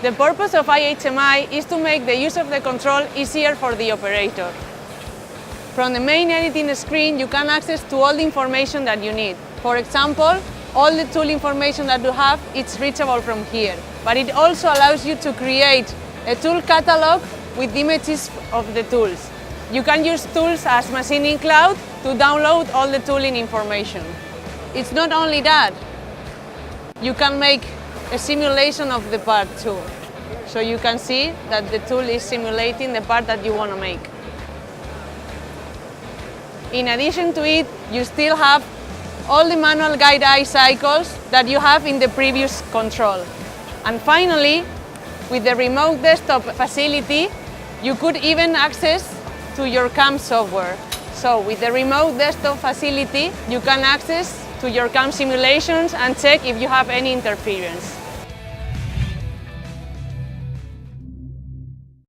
The purpose of iHMI is to make the use of the control easier for the operator. From the main editing screen, you can access to all the information that you need. For example, all the tool information that you have, it's reachable from here. But it also allows you to create a tool catalog with images of the tools. You can use tools as Machining Cloud to download all the tooling information. It's not only that, you can make a simulation of the part too. So you can see that the tool is simulating the part that you want to make. In addition to it, you still have all the manual guide eye cycles that you have in the previous control. And finally, with the remote desktop facility, you could even access to your CAM software. So with the remote desktop facility, you can access to your CAM simulations and check if you have any interference.